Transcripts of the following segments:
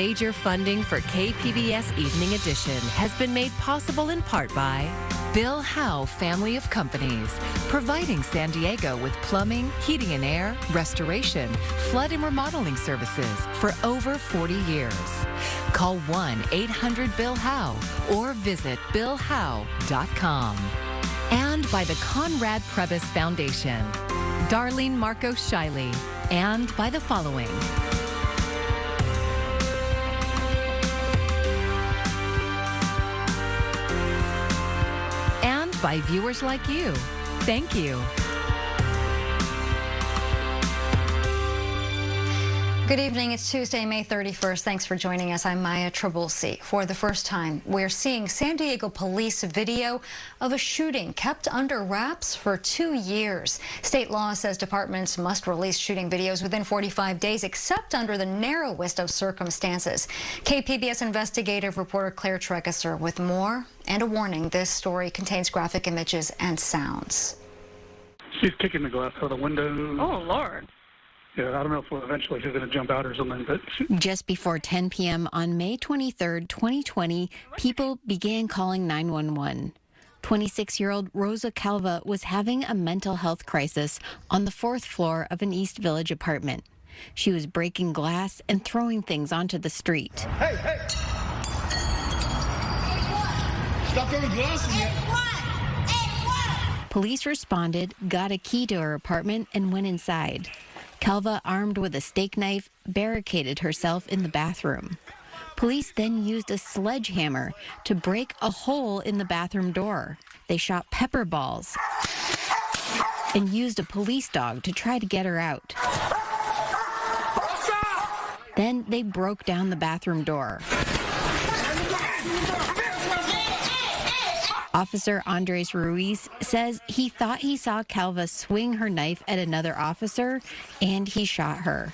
Major funding for KPBS Evening Edition has been made possible in part by Bill Howe Family of Companies, providing San Diego with plumbing, heating and air, restoration, flood and remodeling services for over 40 years. Call 1-800-BILL-HOWE or visit billhowe.com. And by the Conrad Prebys Foundation, Darlene Marcos Shiley, and by the following. And by viewers like you. Thank you. Good evening. It's Tuesday, May 31st. Thanks for joining us. I'm Maya Trabulsi. For the first time, we're seeing San Diego police video of a shooting kept under wraps for 2 years. State law says departments must release shooting videos within 45 days, except under the narrowest of circumstances. KPBS investigative reporter Claire Tregesser with more and a warning. This story contains graphic images and sounds. She's kicking the glass out of the window. Oh, Lord. Yeah, I don't know if eventually she's going to jump out or something. But just before 10 p.m. on May 23rd, 2020, people began calling 911. 26-year-old Rosa Clara was having a mental health crisis on the 4th floor of an East Village apartment. She was breaking glass and throwing things onto the street. Hey, hey! Stop throwing glass in here! Police responded, got a key to her apartment, and went inside. Calva, armed with a steak knife, barricaded herself in the bathroom. Police then used a sledgehammer to break a hole in the bathroom door. They shot pepper balls and used a police dog to try to get her out. Then they broke down the bathroom door. Officer Andres Ruiz says he thought he saw Calva swing her knife at another officer, and he shot her.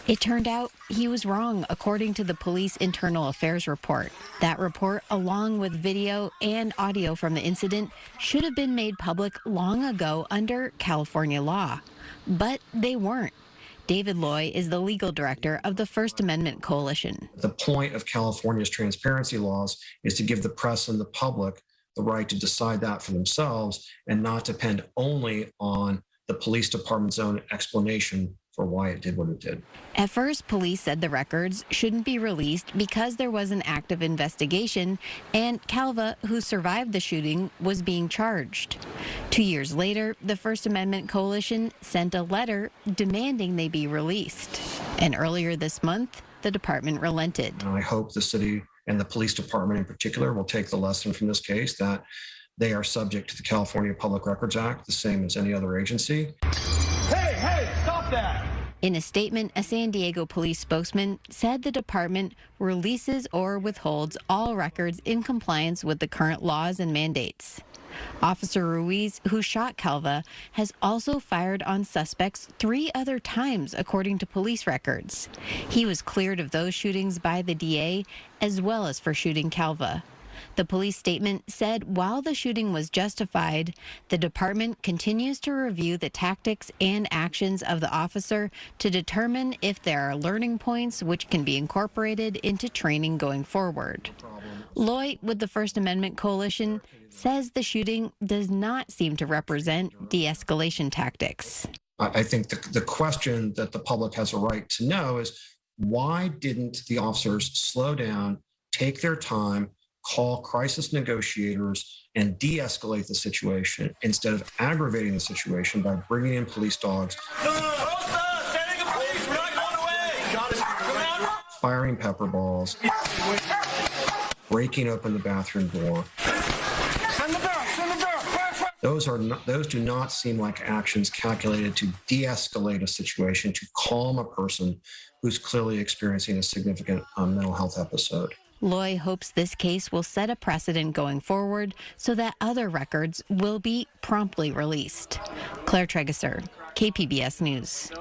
It turned out he was wrong, according to the police internal affairs report. That report, along with video and audio from the incident, should have been made public long ago under California law. But they weren't. David Loy is the legal director of the First Amendment Coalition. The point of California's transparency laws is to give the press and the public the right to decide that for themselves and not depend only on the police department's own explanation for why it did what it did. At first, police said the records shouldn't be released because there was an active investigation and Calva, who survived the shooting, was being charged. 2 years later, the First Amendment Coalition sent a letter demanding they be released. And earlier this month, the department relented. And I hope the city and the police department in particular will take the lesson from this case that they are subject to the California Public Records Act, the same as any other agency. Hey, stop that! In a statement, a San Diego police spokesman said the department releases or withholds all records in compliance with the current laws and mandates. Officer Ruiz, who shot Calva, has also fired on suspects 3 other times, according to police records. He was cleared of those shootings by the DA, as well as for shooting Calva. The police statement said while the shooting was justified, the department continues to review the tactics and actions of the officer to determine if there are learning points which can be incorporated into training going forward. Loy, with the First Amendment Coalition, says the shooting does not seem to represent de-escalation tactics. I think the question that the public has a right to know is, why didn't the officers slow down, take their time, call crisis negotiators, and de-escalate the situation instead of aggravating the situation by bringing in police dogs, firing pepper balls, breaking open the bathroom door. Those do not seem like actions calculated to de-escalate a situation, to calm a person who's clearly experiencing a significant mental health episode. Loy hopes this case will set a precedent going forward so that other records will be promptly released. Claire Tregesser, KPBS News.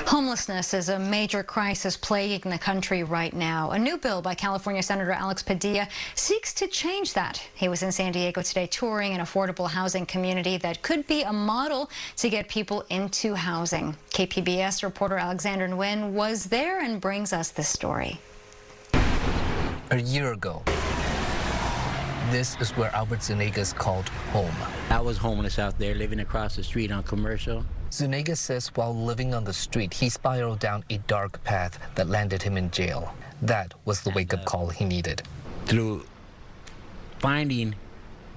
Homelessness is a major crisis plaguing the country right now. A new bill by California Senator Alex Padilla seeks to change that. He was in San Diego today touring an affordable housing community that could be a model to get people into housing. KPBS reporter Alexander Nguyen was there and brings us this story. A year ago, this is where Albert Zuniga's called home. I was homeless out there, living across the street on Commercial. Zuniga says while living on the street, he spiraled down a dark path that landed him in jail. That was the wake-up call he needed. Through finding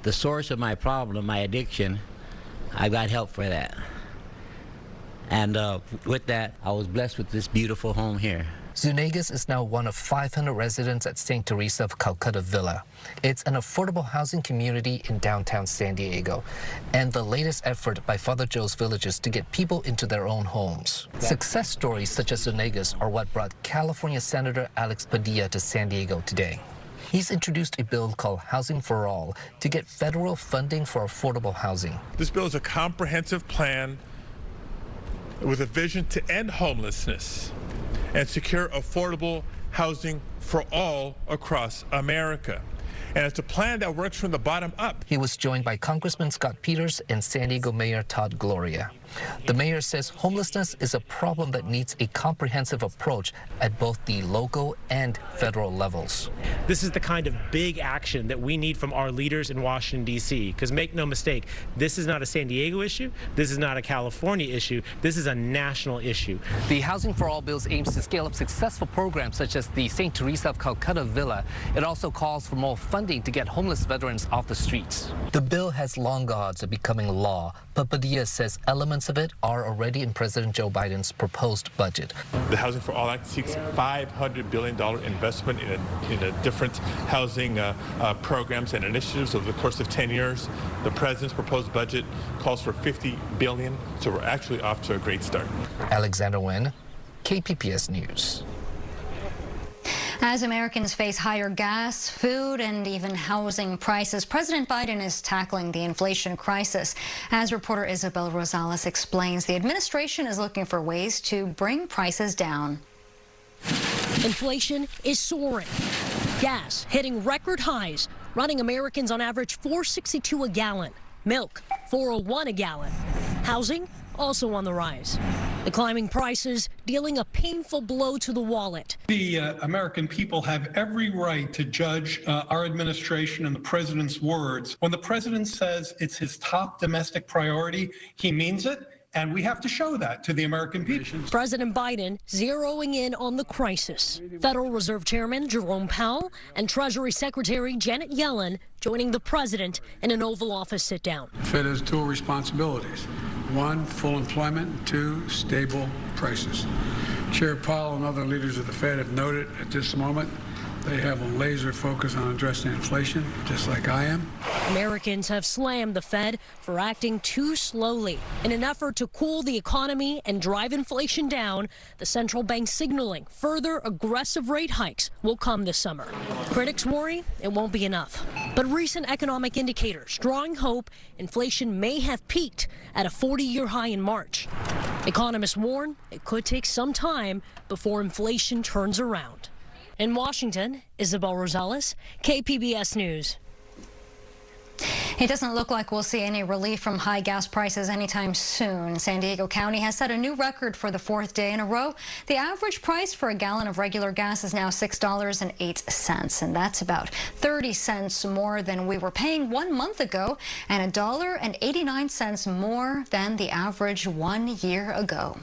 the source of my problem, my addiction, I got help for that. And with that, I was blessed with this beautiful home here. Zuniga's is now one of 500 residents at St. Teresa of Calcutta Villa. It's an affordable housing community in downtown San Diego, and the latest effort by Father Joe's Villages to get people into their own homes. Success stories such as Zuniga's are what brought California Senator Alex Padilla to San Diego today. He's introduced a bill called Housing for All to get federal funding for affordable housing. This bill is a comprehensive plan with a vision to end homelessness and secure affordable housing for all across America. And it's a plan that works from the bottom up. He was joined by Congressman Scott Peters and San Diego Mayor Todd Gloria. The mayor says homelessness is a problem that needs a comprehensive approach at both the local and federal levels. This is the kind of big action that we need from our leaders in Washington, D.C. Because make no mistake, this is not a San Diego issue. This is not a California issue. This is a national issue. The Housing for All bill aims to scale up successful programs such as the St. Teresa of Calcutta Villa. It also calls for more funding to get homeless veterans off the streets. The bill has long odds of becoming law, but Padilla says elements of it are already in President Joe Biden's proposed budget. The Housing for All Act seeks $500 billion investment in a different housing programs and initiatives over the course of 10 years. The president's proposed budget calls for $50 billion, so we're actually off to a great start. Alexander Nguyen, KPBS News. As Americans face higher gas, food, and even housing prices, President Biden is tackling the inflation crisis. As reporter Isabel Rosales explains, the administration is looking for ways to bring prices down. Inflation is soaring. Gas hitting record highs, running Americans on average $4.62 a gallon. Milk, $4.01 a gallon. Housing also on the rise. The climbing prices dealing a painful blow to the wallet. The American people have every right to judge our administration and the president's words. When the president says it's his top domestic priority, he means it. And we have to show that to the American people. President Biden zeroing in on the crisis. Federal Reserve Chairman Jerome Powell and Treasury Secretary Janet Yellen joining the president in an Oval Office sit-down. The Fed has dual responsibilities. One, full employment. Two, stable prices. Chair Powell and other leaders of the Fed have noted at this moment they have a laser focus on addressing inflation, just like I am. Americans have slammed the Fed for acting too slowly. In an effort to cool the economy and drive inflation down, the central bank signaling further aggressive rate hikes will come this summer. Critics worry it won't be enough. But recent economic indicators drawing hope inflation may have peaked at a 40-year high in March. Economists warn it could take some time before inflation turns around. In Washington, Isabel Rosales, KPBS News. It doesn't look like we'll see any relief from high gas prices anytime soon. San Diego County has set a new record for the fourth day in a row. The average price for a gallon of regular gas is now $6.08, and that's about 30 cents more than we were paying 1 month ago, and $1.89 more than the average 1 year ago.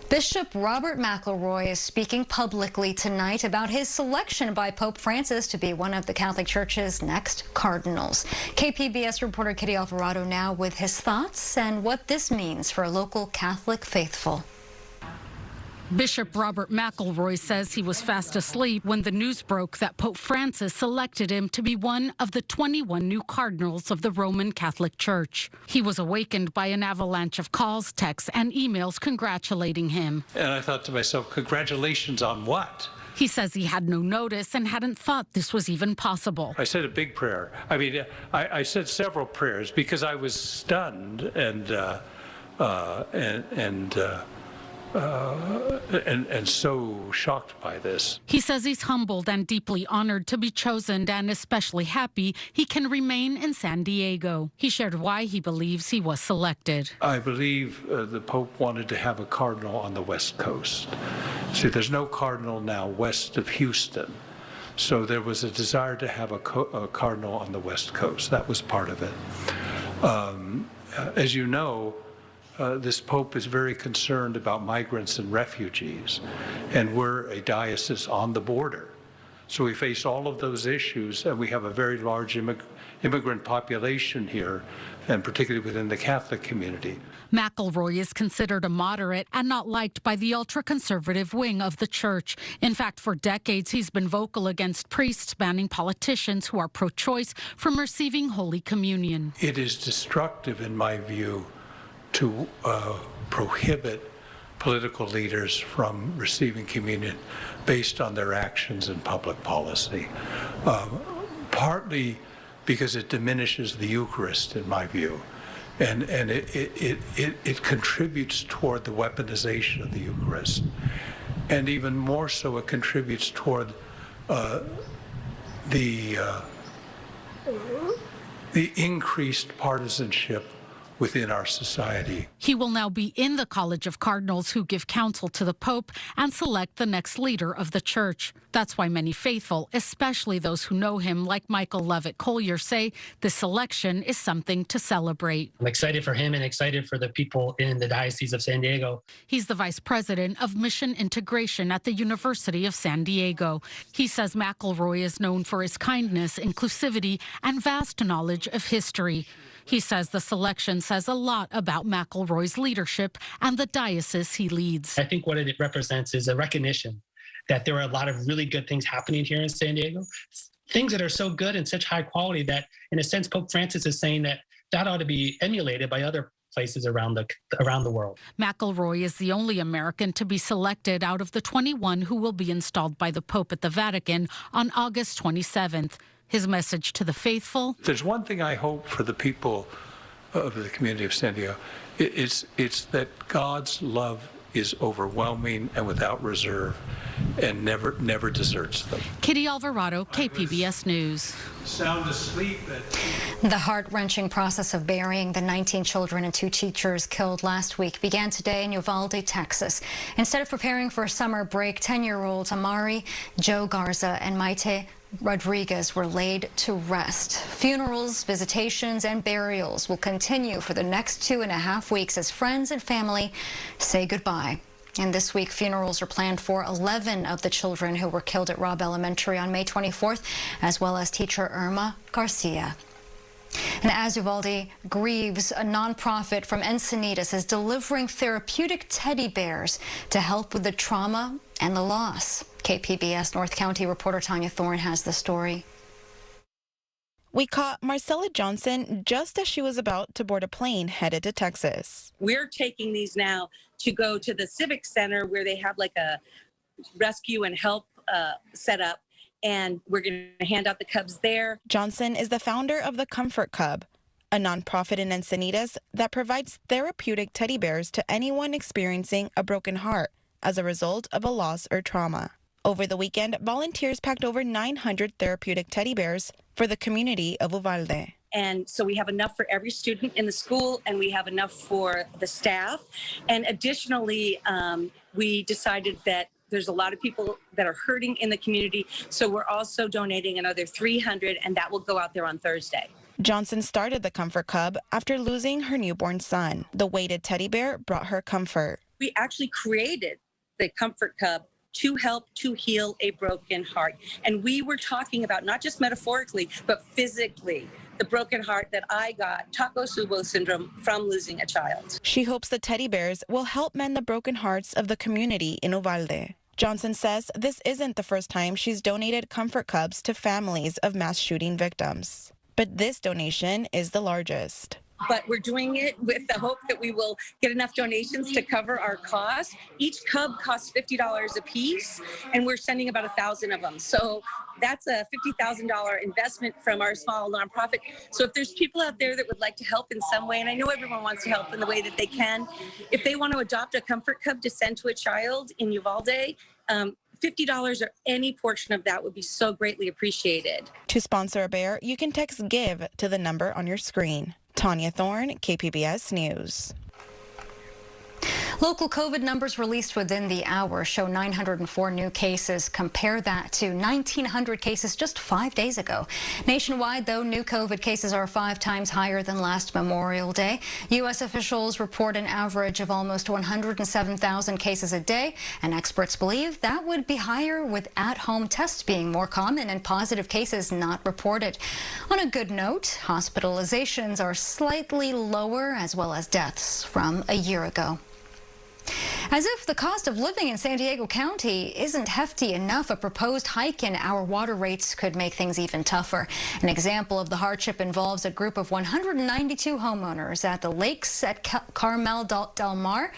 Bishop Robert McElroy is speaking publicly tonight about his selection by Pope Francis to be one of the Catholic Church's next cardinals. KPBS reporter Kitty Alvarado now with his thoughts and what this means for local Catholic faithful. Bishop Robert McElroy says he was fast asleep when the news broke that Pope Francis selected him to be one of the 21 new cardinals of the Roman Catholic Church. He was awakened by an avalanche of calls, texts, and emails congratulating him. And I thought to myself, congratulations on what? He says he had no notice and hadn't thought this was even possible. I said a big prayer. I mean, I said several prayers because I was stunned and and so shocked by this. He says he's humbled and deeply honored to be chosen and especially happy he can remain in San Diego. He shared why he believes he was selected. I believe the Pope wanted to have a cardinal on the West Coast. See, there's no cardinal now west of Houston. So there was a desire to have a cardinal on the West Coast. That was part of it. As you know, this Pope is very concerned about migrants and refugees, and we're a diocese on the border. So we face all of those issues, and we have a very large immigrant population here, and particularly within the Catholic community. McElroy is considered a moderate and not liked by the ultra-conservative wing of the church. In fact, for decades, he's been vocal against priests banning politicians who are pro-choice from receiving Holy Communion. It is destructive, in my view, to prohibit political leaders from receiving communion based on their actions in public policy, partly because it diminishes the Eucharist, in my view. And it contributes toward the weaponization of the Eucharist. And even more so, it contributes toward the increased partisanship within our society. He will now be in the College of Cardinals who give counsel to the Pope and select the next leader of the church. That's why many faithful, especially those who know him, like Michael Levitt Collier, say this selection is something to celebrate. I'm excited for him and excited for the people in the Diocese of San Diego. He's the vice president of mission integration at the University of San Diego. He says McElroy is known for his kindness, inclusivity, and vast knowledge of history. He says the selection says a lot about McElroy's leadership and the diocese he leads. I think what it represents is a recognition that there are a lot of really good things happening here in San Diego, things that are so good and such high quality that, in a sense, Pope Francis is saying that ought to be emulated by other places around the world. McElroy is the only American to be selected out of the 21 who will be installed by the Pope at the Vatican on August 27th. His message to the faithful: there's one thing I hope for the people of the community of San Diego. It's that God's love is overwhelming and without reserve and never deserts them. Kitty Alvarado, KPBS News. Sound asleep. The heart-wrenching process of burying the 19 children and 2 teachers killed last week began today in Uvalde, Texas. Instead of preparing for a summer break, 10-year-olds Amari, Joe Garza, and Maite Rodriguez were laid to rest. Funerals, visitations, and burials will continue for the next 2.5 weeks as friends and family say goodbye. And this week, funerals are planned for 11 of the children who were killed at Robb Elementary on May 24th, as well as teacher Irma Garcia. And as Uvalde grieves, a nonprofit from Encinitas is delivering therapeutic teddy bears to help with the trauma and the loss. KPBS North County reporter Tanya Thorne has the story. We caught Marcella Johnson just as she was about to board a plane headed to Texas. We're taking these now to go to the Civic Center where they have like a rescue and help set up, and we're going to hand out the cubs there. Johnson is the founder of the Comfort Cub, a nonprofit in Encinitas that provides therapeutic teddy bears to anyone experiencing a broken heart as a result of a loss or trauma. Over the weekend, volunteers packed over 900 therapeutic teddy bears for the community of Uvalde. And so we have enough for every student in the school, and we have enough for the staff. And additionally, we decided that there's a lot of people that are hurting in the community, so we're also donating another 300, and that will go out there on Thursday. Johnson started the Comfort Cub after losing her newborn son. The weighted teddy bear brought her comfort. We actually created the Comfort Cub to help to heal a broken heart. And we were talking about not just metaphorically, but physically, the broken heart that I got, Takotsubo syndrome, from losing a child. She hopes the teddy bears will help mend the broken hearts of the community in Uvalde. Johnson says this isn't the first time she's donated Comfort Cubs to families of mass shooting victims. But this donation is the largest. but we're doing it with the hope that we will get enough donations to cover our cost. Each cub costs $50 a piece, and we're sending about 1,000 of them. So that's a $50,000 investment from our small nonprofit. So if there's people out there that would like to help in some way, and I know everyone wants to help in the way that they can, if they want to adopt a Comfort Cub to send to a child in Uvalde, $50 or any portion of that would be so greatly appreciated. To sponsor a bear, you can text GIVE to the number on your screen. Tanya Thorne, KPBS News. Local COVID numbers released within the hour show 904 new cases. Compare that to 1,900 cases just 5 days ago. Nationwide, though, new COVID cases are 5 times higher than last Memorial Day. U.S. officials report an average of almost 107,000 cases a day, and experts believe that would be higher with at-home tests being more common and positive cases not reported. On a good note, hospitalizations are slightly lower, as well as deaths from a year ago. As if the cost of living in San Diego County isn't hefty enough, a proposed hike in our water rates could make things even tougher. An example of the hardship involves a group of 192 homeowners at the lakes at Carmel Del Mar.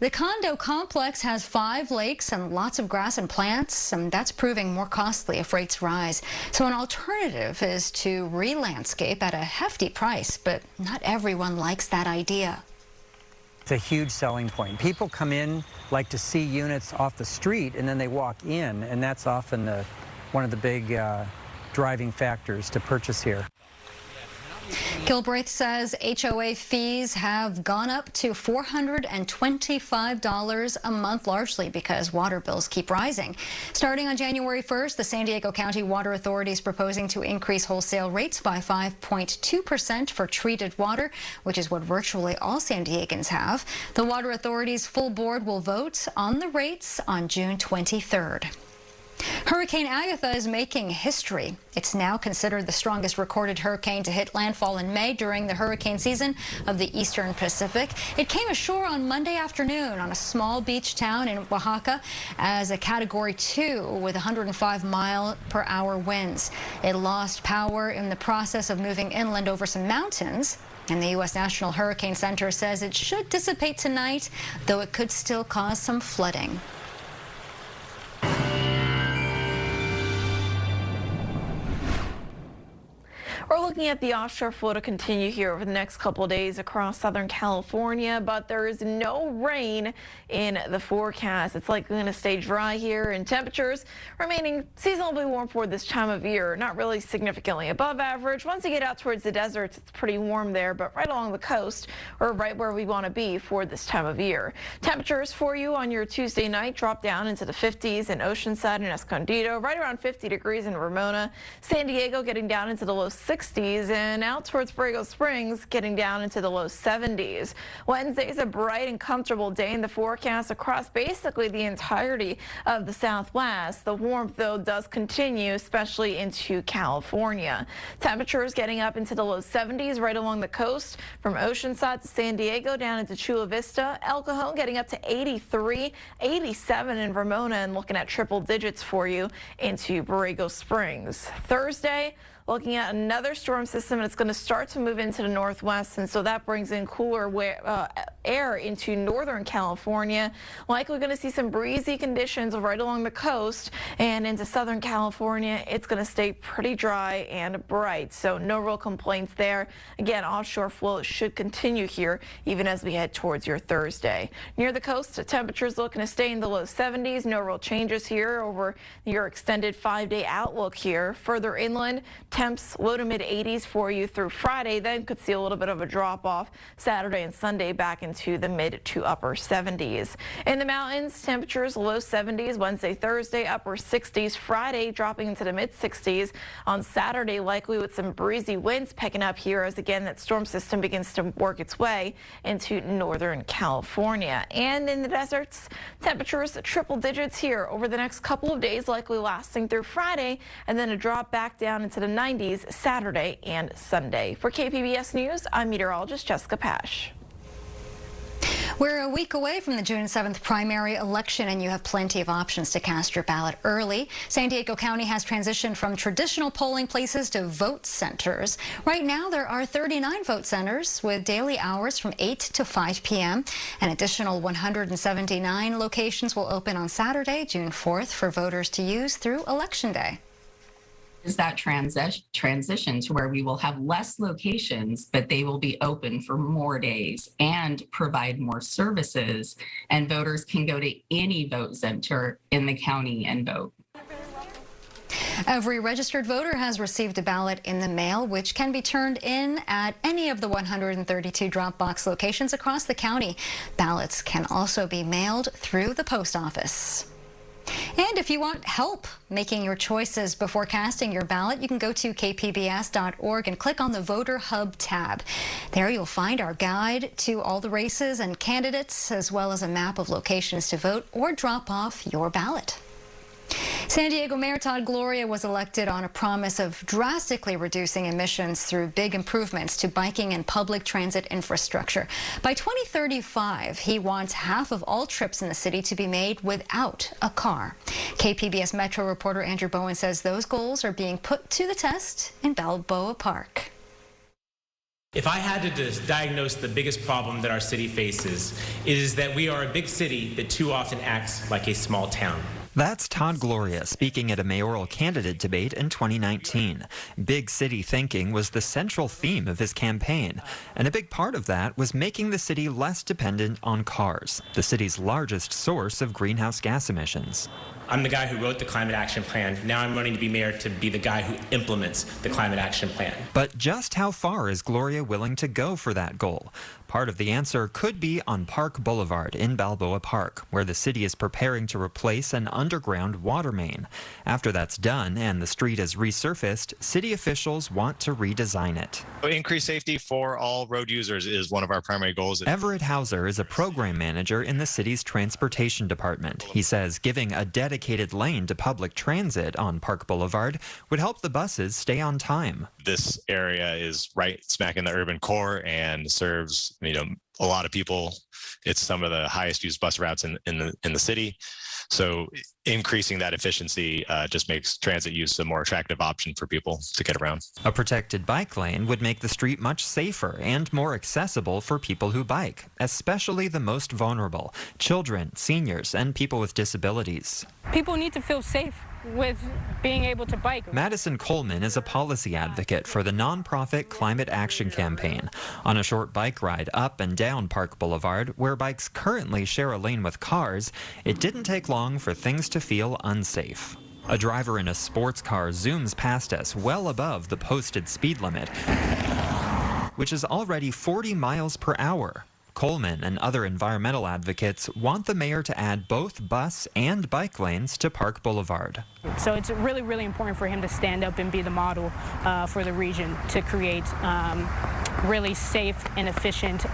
The condo complex has 5 lakes and lots of grass and plants, and that's proving more costly if rates rise. So an alternative is to re-landscape at a hefty price, but not everyone likes that idea. It's a huge selling point. People come in, like to see units off the street, and then they walk in, and that's often one of the big driving factors to purchase here. Gilbraith says HOA fees have gone up to $425 a month, largely because water bills keep rising. Starting on January 1st, the San Diego County Water Authority is proposing to increase wholesale rates by 5.2% for treated water, which is what virtually all San Diegans have. The Water Authority's full board will vote on the rates on June 23rd. Hurricane Agatha is making history. It's now considered the strongest recorded hurricane to hit landfall in May during the hurricane season of the Eastern Pacific. It came ashore on Monday afternoon on a small beach town in Oaxaca as a Category 2 with 105-mile-per-hour winds. It lost power in the process of moving inland over some mountains. And the U.S. National Hurricane Center says it should dissipate tonight, though it could still cause some flooding. We're looking at the offshore flow to continue here over the next couple of days across Southern California, but there is no rain in the forecast. It's likely going to stay dry here, and temperatures remaining seasonably warm for this time of year. Not really significantly above average. Once you get out towards the deserts, it's pretty warm there, but right along the coast, we're right where we want to be for this time of year. Temperatures for you on your Tuesday night drop down into the 50s in Oceanside and Escondido, right around 50 degrees in Ramona. San Diego getting down into the low 60s, and out towards Borrego Springs getting down into the low 70s. Wednesday is a bright and comfortable day in the forecast across basically the entirety of the Southwest. The warmth, though, does continue, especially into California. Temperatures getting up into the low 70s right along the coast from Oceanside to San Diego down into Chula Vista. El Cajon getting up to 83, 87 in Ramona, and looking at triple digits for you into Borrego Springs. Thursday, looking at another storm system, and it's going to start to move into the northwest, and so that brings in cooler air into northern California. Likely going to see some breezy conditions right along the coast, and into southern California it's going to stay pretty dry and bright, so no real complaints there. Again, offshore flow should continue here even as we head towards your Thursday. Near the coast, temperatures looking to stay in the low 70s. No real changes here over your extended 5-day outlook here. Further inland, temps low to mid 80s for you through Friday, then could see a little bit of a drop off Saturday and Sunday back into the mid to upper 70s. In the mountains, temperatures low 70s Wednesday, Thursday, upper 60s. Friday dropping into the mid 60s. On Saturday, likely with some breezy winds picking up here as again that storm system begins to work its way into northern California. And in the deserts, temperatures triple digits here over the next couple of days, likely lasting through Friday, and then a drop back down into the 90s Saturday and Sunday. For KPBS News, I'm meteorologist Jessica Pash. We're a week away from the June 7th primary election, and you have plenty of options to cast your ballot early. San Diego County has transitioned from traditional polling places to vote centers. Right now, there are 39 vote centers with daily hours from 8 to 5 p.m. An additional 179 locations will open on Saturday, June 4th, for voters to use through Election Day. Is that transition to where we will have less locations, but they will be open for more days and provide more services, and voters can go to any vote center in the county and vote. Every registered voter has received a ballot in the mail, which can be turned in at any of the 132 drop box locations across the county. Ballots can also be mailed through the post office. And if you want help making your choices before casting your ballot, you can go to kpbs.org and click on the Voter Hub tab. There you'll find our guide to all the races and candidates, as well as a map of locations to vote or drop off your ballot. San Diego Mayor Todd Gloria was elected on a promise of drastically reducing emissions through big improvements to biking and public transit infrastructure. By 2035, he wants half of all trips in the city to be made without a car. KPBS Metro reporter Andrew Bowen says those goals are being put to the test in Balboa Park. If I had to diagnose the biggest problem that our city faces, it is that we are a big city that too often acts like a small town. That's Todd Gloria speaking at a mayoral candidate debate in 2019. Big city thinking was the central theme of his campaign, and a big part of that was making the city less dependent on cars, the city's largest source of greenhouse gas emissions. I'm the guy who wrote the climate action plan. Now I'm running to be mayor to be the guy who implements the climate action plan. But just how far is Gloria willing to go for that goal? Part of the answer could be on Park Boulevard in Balboa Park, where the city is preparing to replace an underground water main. After that's done and the street is resurfaced, city officials want to redesign it. Increased safety for all road users is one of our primary goals. Everett Hauser is a program manager in the city's transportation department. He says giving a dedicated lane to public transit on Park Boulevard would help the buses stay on time. This area is right smack in the urban core and serves, a lot of people. It's some of the highest used bus routes in the city. So increasing that efficiency just makes transit use a more attractive option for people to get around. A protected bike lane would make the street much safer and more accessible for people who bike, especially the most vulnerable, children, seniors, and people with disabilities. People need to feel safe with being able to bike. Madison Coleman is a policy advocate for the nonprofit Climate Action Campaign. On a short bike ride up and down Park Boulevard, where bikes currently share a lane with cars, it didn't take long for things to feel unsafe. A driver in a sports car zooms past us well above the posted speed limit, which is already 40 miles per hour. Coleman and other environmental advocates want the mayor to add both bus and bike lanes to Park Boulevard. So it's really, really important for him to stand up and be the model for the region to create really safe and efficient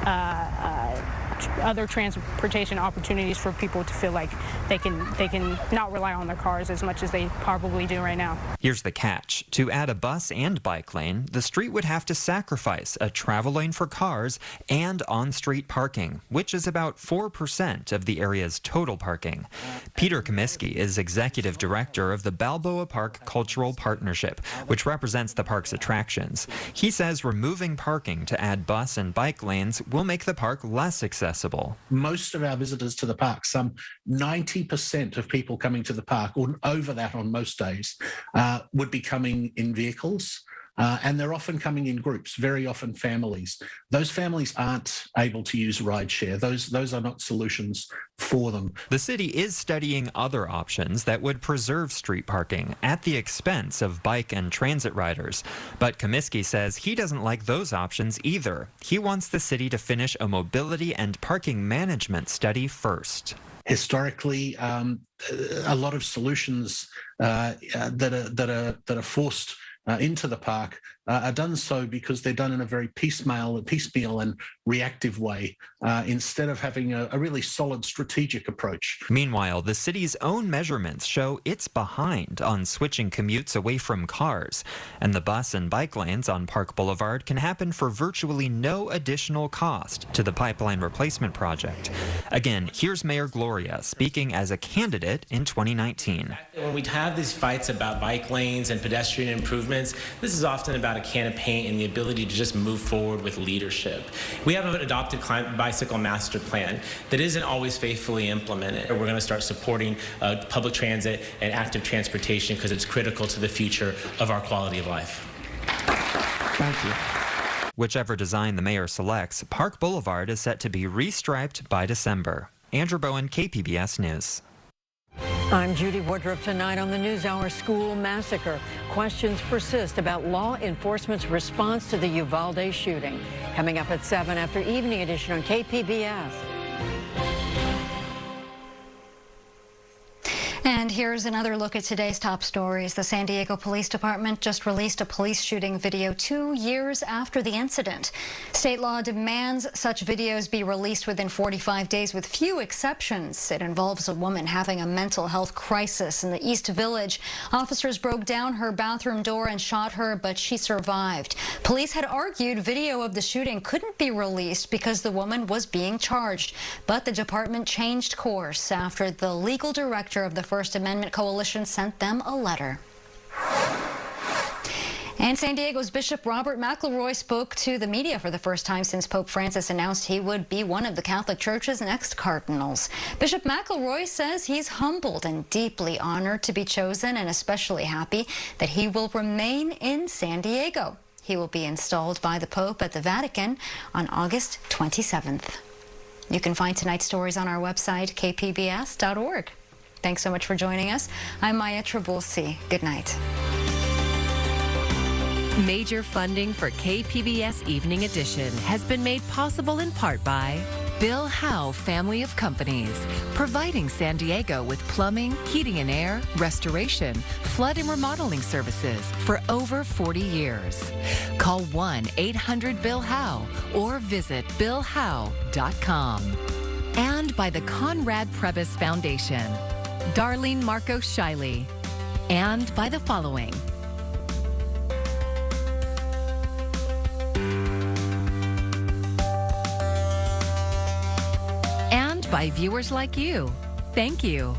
other transportation opportunities for people to feel like they can not rely on their cars as much as they probably do right now. Here's the catch. To add a bus and bike lane, the street would have to sacrifice a travel lane for cars and on-street parking, which is about 4% of the area's total parking. Peter Comiskey is executive director of the Balboa Park Cultural Partnership, which represents the park's attractions. He says removing parking to add bus and bike lanes will make the park less accessible. Most of our visitors to the park, some 90% of people coming to the park, or over that on most days, would be coming in vehicles. And they're often coming in groups, very often families. Those families aren't able to use rideshare. Those are not solutions for them. The city is studying other options that would preserve street parking at the expense of bike and transit riders. But Comiskey says he doesn't like those options either. He wants the city to finish a mobility and parking management study first. Historically, a lot of solutions that are forced into the park are done so because they're done in a very piecemeal and reactive way, instead of having a really solid strategic approach. Meanwhile, the city's own measurements show it's behind on switching commutes away from cars, and the bus and bike lanes on Park Boulevard can happen for virtually no additional cost to the pipeline replacement project. Again, here's Mayor Gloria speaking as a candidate in 2019. When we have these fights about bike lanes and pedestrian improvements, this is often about a can of paint and the ability to just move forward with leadership. We have an adopted bicycle master plan that isn't always faithfully implemented. We're going to start supporting public transit and active transportation because it's critical to the future of our quality of life. Thank you. Whichever design the mayor selects, Park Boulevard is set to be restriped by December. Andrew Bowen, KPBS News. I'm Judy Woodruff. Tonight on the NewsHour, school massacre. Questions persist about law enforcement's response to the Uvalde shooting. Coming up at 7 after Evening Edition on KPBS. And here's another look at today's top stories. The San Diego Police Department just released a police shooting video 2 years after the incident. State law demands such videos be released within 45 days with few exceptions. It involves a woman having a mental health crisis in the East Village. Officers broke down her bathroom door and shot her, but she survived. Police had argued video of the shooting couldn't be released because the woman was being charged. But the department changed course after the legal director of the First Amendment Coalition sent them a letter. And San Diego's Bishop Robert McElroy spoke to the media for the first time since Pope Francis announced he would be one of the Catholic Church's next cardinals. Bishop McElroy says he's humbled and deeply honored to be chosen and especially happy that he will remain in San Diego. He will be installed by the Pope at the Vatican on August 27th. You can find tonight's stories on our website, kpbs.org. Thanks so much for joining us. I'm Maya Trabulsi. Good night. Major funding for KPBS Evening Edition has been made possible in part by Bill Howe Family of Companies, providing San Diego with plumbing, heating and air, restoration, flood and remodeling services for over 40 years. Call 1-800-BILL-HOWE or visit billhowe.com. And by the Conrad Prebys Foundation, Darlene Marcos Shiley, and by the following. And by viewers like you. Thank you.